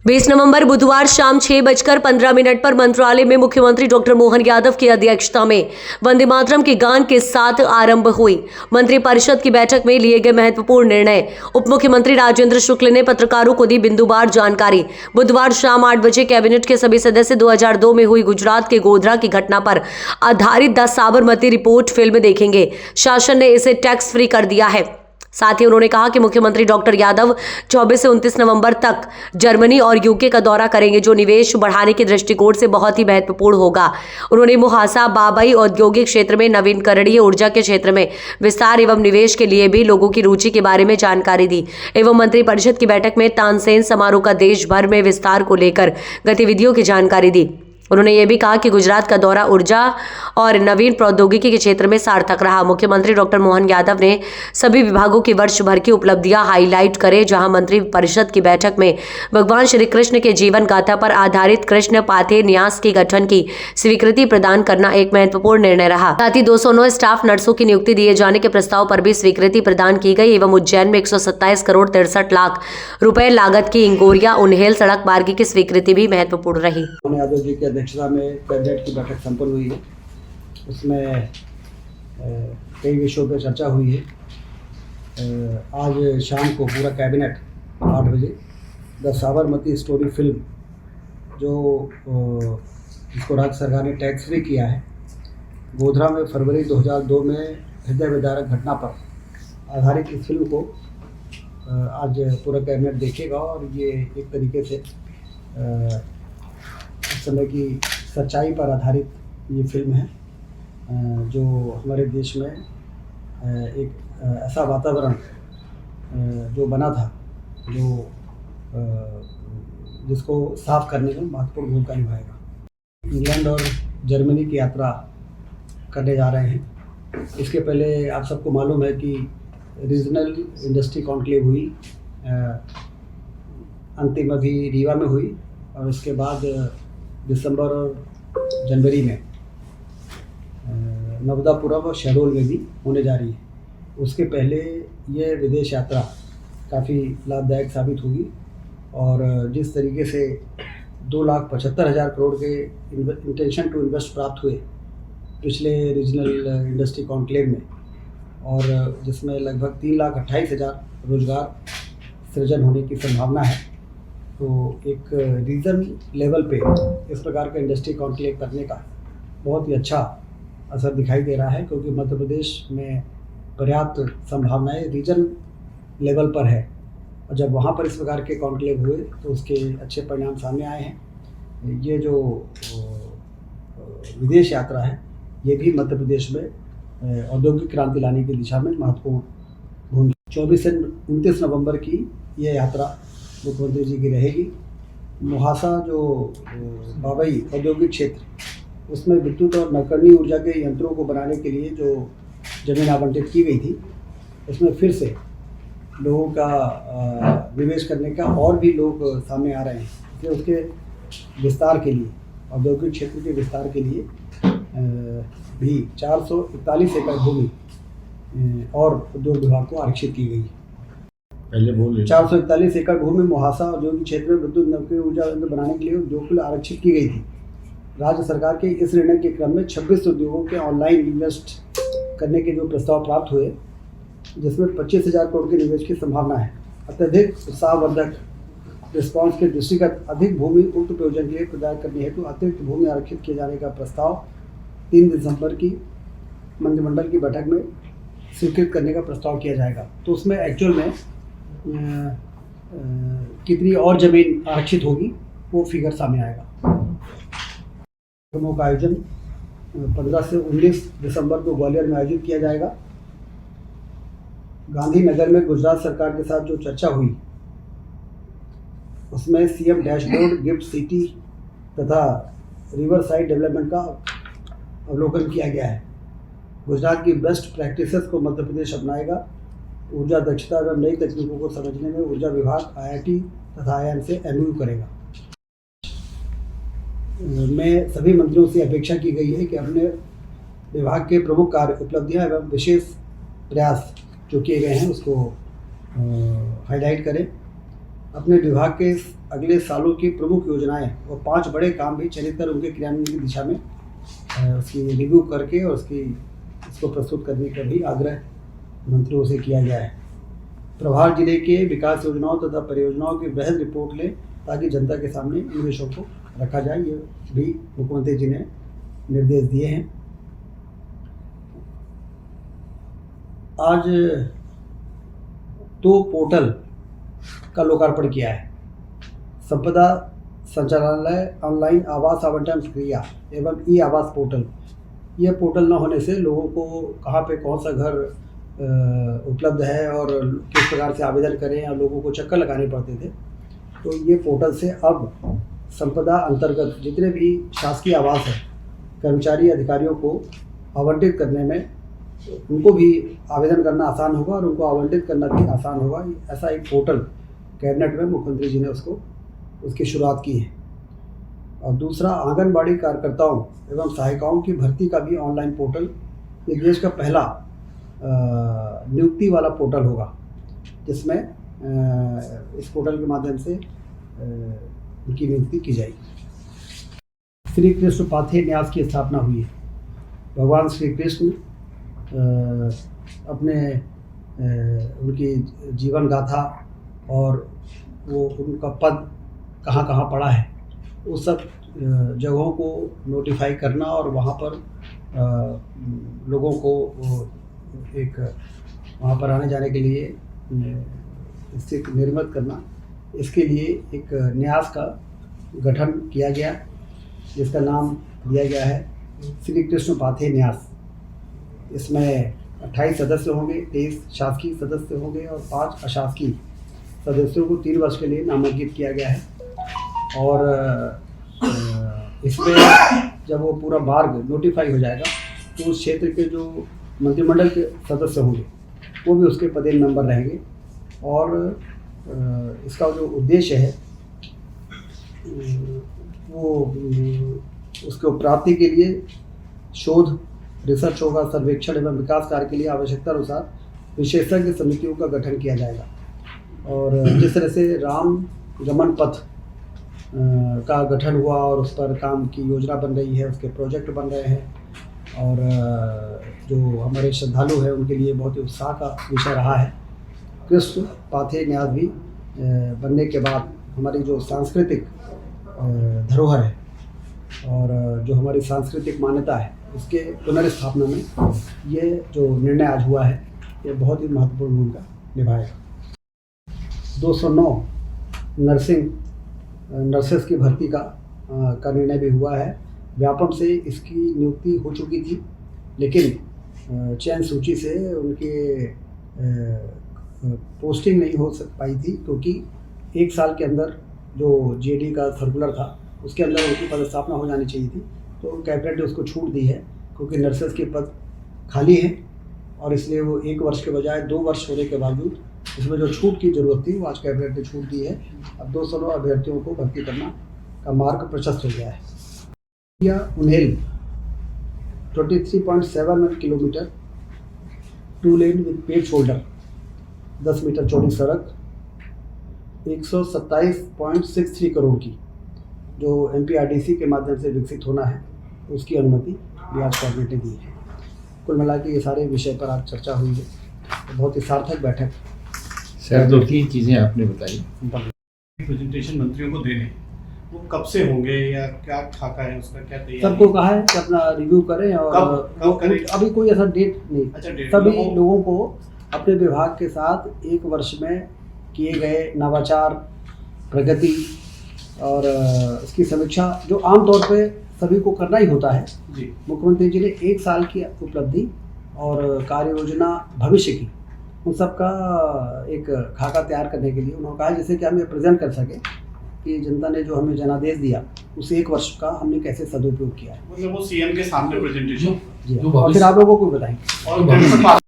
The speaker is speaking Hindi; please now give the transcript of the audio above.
20 नवंबर बुधवार शाम 6:15 पर मंत्रालय में मुख्यमंत्री डॉक्टर मोहन यादव की अध्यक्षता में वंदे मातरम के गान के साथ आरंभ हुई मंत्रिपरिषद की बैठक में लिए गए महत्वपूर्ण निर्णय। उप मुख्यमंत्री राजेंद्र शुक्ल ने पत्रकारों को दी बिंदुवार जानकारी। बुधवार शाम 8 बजे कैबिनेट के सभी सदस्य 2002 में हुई गुजरात के गोधरा की घटना पर आधारित द साबरमती रिपोर्ट फिल्म देखेंगे। शासन ने इसे टैक्स फ्री कर दिया है। साथ ही उन्होंने कहा कि मुख्यमंत्री डॉक्टर यादव 24 से 29 नवंबर तक जर्मनी और यूके का दौरा करेंगे, जो निवेश बढ़ाने के दृष्टिकोण से बहुत ही महत्वपूर्ण होगा। उन्होंने मुहासा बाबई औद्योगिक क्षेत्र में नवीनकरणीय ऊर्जा के क्षेत्र में विस्तार एवं निवेश के लिए भी लोगों की रुचि के बारे में जानकारी दी एवं मंत्रिपरिषद की बैठक में तानसेन समारोह का देश भर में विस्तार को लेकर गतिविधियों की जानकारी दी। उन्होंने ये भी कहा कि गुजरात का दौरा ऊर्जा और नवीन प्रौद्योगिकी के क्षेत्र में सार्थक रहा। मुख्यमंत्री डॉक्टर मोहन यादव ने सभी विभागों की वर्ष भर की उपलब्धियां हाईलाइट करे, जहां मंत्री परिषद की बैठक में भगवान श्री कृष्ण के जीवन गाथा पर आधारित कृष्ण पाथे न्यास के गठन की स्वीकृति प्रदान करना एक महत्वपूर्ण निर्णय रहा। साथ ही 209 स्टाफ नर्सों की नियुक्ति दिए जाने के प्रस्ताव पर भी स्वीकृति प्रदान की गई एवं उज्जैन में 127 करोड़ 63 लाख रुपए लागत की इंगोरिया उन्हेल सड़क मार्ग की स्वीकृति भी महत्वपूर्ण रही। अध्यक्षता में कैबिनेट की बैठक संपन्न हुई है। उसमें कई विषयों पर चर्चा हुई है। आज शाम को पूरा कैबिनेट 8 बजे द साबरमती स्टोरी फिल्म, जो जिसको राज्य सरकार ने टैक्स फ्री किया है, गोधरा में फरवरी 2002 में हृदय विदारक घटना पर आधारित इस फिल्म को आज पूरा कैबिनेट देखेगा। और ये एक तरीके से इस समय की सच्चाई पर आधारित ये फिल्म है, जो हमारे देश में एक ऐसा वातावरण जो बना था, जो जिसको साफ करने में महत्वपूर्ण भूमिका निभाएगा। इंग्लैंड और जर्मनी की यात्रा करने जा रहे हैं। इसके पहले आप सबको मालूम है कि रीजनल इंडस्ट्री कॉन्क्लेव हुई, अंतिम अभी रीवा में हुई, और उसके बाद दिसंबर और जनवरी में नवदापुरम और शहडोल में भी होने जा रही है। उसके पहले ये विदेश यात्रा काफ़ी लाभदायक साबित होगी। और जिस तरीके से 2,75,000 करोड़ के इंटेंशन टू इन्वेस्ट प्राप्त हुए पिछले रीजनल इंडस्ट्री कॉन्क्लेव में, और जिसमें लगभग 3,28,000 रोजगार सृजन होने की संभावना है, तो एक रीजन लेवल पे इस प्रकार का इंडस्ट्री कॉन्क्लेव करने का बहुत ही अच्छा असर दिखाई दे रहा है, क्योंकि मध्य प्रदेश में पर्याप्त संभावनाएं रीजन लेवल पर है। और जब वहाँ पर इस प्रकार के कॉन्क्लेव हुए तो उसके अच्छे परिणाम सामने आए हैं। ये जो विदेश यात्रा है, ये भी मध्य प्रदेश में औद्योगिक क्रांति लाने की दिशा में महत्वपूर्ण भूमिका। 24 से 29 नवंबर की ये यात्रा मुख्यमंत्री जी की रहेगी। मुहासा जो बाबई औद्योगिक क्षेत्र, उसमें विद्युत और नवकरणीय ऊर्जा के यंत्रों को बनाने के लिए जो जमीन आवंटित की गई थी, उसमें फिर से लोगों का निवेश करने का और भी लोग सामने आ रहे हैं। इसलिए उसके विस्तार के लिए, औद्योगिक क्षेत्र के विस्तार के लिए भी 441 एकड़ भूमि और उद्योग विभाग को आरक्षित की गई है। पहले बोल 441 एकड़ भूमि मुहासा औद्योगिक क्षेत्र में विद्युत नवकरणीय ऊर्जा यंत्र बनाने के लिए उद्योग के लिए आरक्षित की गई थी। राज्य सरकार के इस निर्णय के क्रम में 26 उद्योगों के ऑनलाइन इन्वेस्ट करने के जो प्रस्ताव प्राप्त हुए, जिसमें 25,000 करोड़ के निवेश की संभावना है। अत्यधिक उत्साहवर्धक रिस्पॉन्स के दृष्टिगत अधिक भूमि उक्त प्रयोजन के लिए प्रदान करने हेतु अतिरिक्त भूमि आरक्षित किए जाने का प्रस्ताव 3 दिसंबर की मंत्रिमंडल की बैठक में स्वीकृत करने का प्रस्ताव किया जाएगा। तो उसमें एक्चुअल में कितनी और जमीन आरक्षित होगी, वो फिगर सामने आएगा। कार्यक्रमों का आयोजन 15 से 19 दिसंबर को ग्वालियर में आयोजित किया जाएगा। गांधीनगर में गुजरात सरकार के साथ जो चर्चा हुई, उसमें सीएम डैशबोर्ड, गिफ्ट सिटी तथा रिवर साइड डेवलपमेंट का अवलोकन किया गया है। गुजरात की बेस्ट प्रैक्टिसेस को मध्य प्रदेश अपनाएगा। ऊर्जा दक्षता एवं नई तकनीकों को समझने में ऊर्जा विभाग आईआईटी तथा आईआईएम से एमयू करेगा। में सभी मंत्रियों से अपेक्षा की गई है कि अपने विभाग के प्रमुख कार्य, उपलब्धियां एवं विशेष प्रयास जो किए गए हैं उसको हाईलाइट करें। अपने विभाग के अगले सालों की प्रमुख योजनाएं और 5 बड़े काम भी चयनित कर उनके क्रियान्वयन की दिशा में उसकी रिव्यू करके और इसको प्रस्तुत करने का भी आग्रह मंत्रियों से किया गया है। प्रभार जिले के विकास योजनाओं तथा परियोजनाओं की वृहद रिपोर्ट लें ताकि जनता के सामने इन विषयों को रखा जाए, ये भी मुख्यमंत्री जी ने निर्देश दिए हैं। आज 2 पोर्टल का लोकार्पण किया है। संपदा संचालनालय ऑनलाइन आवास आवंटन प्रक्रिया एवं ई आवास पोर्टल। यह पोर्टल न होने से लोगों को कहाँ पे कौन सा घर उपलब्ध है और किस प्रकार से आवेदन करें या लोगों को चक्कर लगाने पड़ते थे, तो ये पोर्टल से अब संपदा अंतर्गत जितने भी शासकीय आवास हैं, कर्मचारी अधिकारियों को आवंटित करने में उनको भी आवेदन करना आसान होगा और उनको आवंटित करना भी आसान होगा। ऐसा एक पोर्टल कैबिनेट में मुख्यमंत्री जी ने उसकी शुरुआत की है। और दूसरा, आंगनबाड़ी कार्यकर्ताओं एवं सहायिकाओं की भर्ती का भी ऑनलाइन पोर्टल, ये देश का पहला नियुक्ति वाला पोर्टल होगा, जिसमें इस पोर्टल के माध्यम से उनकी नियुक्ति की जाएगी। श्री कृष्ण पाथेय न्यास की स्थापना हुई है। भगवान श्री कृष्ण अपने उनकी जीवन गाथा और वो उनका पद कहाँ कहाँ पड़ा है, उस सब जगहों को नोटिफाई करना और वहाँ पर लोगों को एक वहाँ पर आने जाने के लिए स्थिति निर्मित करना, इसके लिए एक न्यास का गठन किया गया, जिसका नाम दिया गया है श्री कृष्ण पाथेय न्यास। इसमें 28 सदस्य होंगे, 23 शासकीय सदस्य होंगे और 5 अशासकीय सदस्यों को 3 वर्ष के लिए नामांकित किया गया है। और इसमें जब वो पूरा मार्ग नोटिफाई हो जाएगा तो उस क्षेत्र के जो मंत्रिमंडल के सदस्य होंगे वो भी उसके पदेन मेंबर रहेंगे। और इसका जो उद्देश्य है वो उसको प्राप्ति के लिए शोध रिसर्च होगा, सर्वेक्षण एवं विकास कार्य के लिए आवश्यकता अनुसार विशेषज्ञ समितियों का गठन किया जाएगा। और जिस तरह से राम गमन पथ का गठन हुआ और उस पर काम की योजना बन रही है, उसके प्रोजेक्ट बन रहे हैं, और जो हमारे श्रद्धालु हैं उनके लिए बहुत ही उत्साह का विषय रहा है। कृष्ण पाथेय न्यास भी बनने के बाद हमारी जो सांस्कृतिक धरोहर है और जो हमारी सांस्कृतिक मान्यता है, उसके पुनर्स्थापना में ये जो निर्णय आज हुआ है, ये बहुत ही महत्वपूर्ण भूमिका निभाएगा। 209 नर्सेस की भर्ती का निर्णय भी हुआ है। व्यापम से इसकी नियुक्ति हो चुकी थी, लेकिन चयन सूची से उनके पोस्टिंग नहीं हो पाई थी, क्योंकि 1 साल के अंदर जो जीएडी का सर्कुलर था उसके अंदर उनकी पदस्थापना हो जानी चाहिए थी। तो कैबिनेट ने उसको छूट दी है, क्योंकि नर्सेस के पद खाली हैं और इसलिए वो 1 वर्ष के बजाय 2 वर्ष होने के बावजूद इसमें जो छूट की ज़रूरत थी वो आज कैबिनेट ने छूट दी है। अब 209 अभ्यर्थियों को भर्ती करना का मार्ग प्रशस्त हो गया है। Unhel 23.71 kilometre 2 lane with paved shoulder, 10 metre चौड़ी सड़क 127.63 करोड़ की जो MPRDC के माध्यम से विकसित होना है, उसकी अनुमति भी आज कैबिनेट ने दी है। कुल मिला के ये सारे विषय पर आज चर्चा हुई है, बहुत ही सार्थक बैठक। सर 2-3 चीज़ें आपने बताई। प्रेजेंटेशन मंत्रियों को देने, वो कब से होंगे या क्या खाका है उसका, क्या तैयारी? सबको कहा है कि अपना रिव्यू करें और कब करें? अभी कोई ऐसा डेट नहीं। अच्छा, डेट सभी लोगों को अपने विभाग के साथ 1 वर्ष में किए गए नवाचार, प्रगति और इसकी समीक्षा जो आमतौर पे सभी को करना ही होता है। जी। मुख्यमंत्री जी ने 1 साल की उपलब्धि और कार्य योजना भविष्य की, उन सब का एक खाका तैयार करने के लिए उन्होंने कहा, जिससे कि हम ये प्रेजेंट कर सकें कि जनता ने जो हमें जनादेश दिया उस 1 वर्ष का हमने कैसे सदुपयोग किया है। मतलब वो सीएम के सामने प्रेजेंटेशन जी, और फिर आप लोगों को बताएंगे। और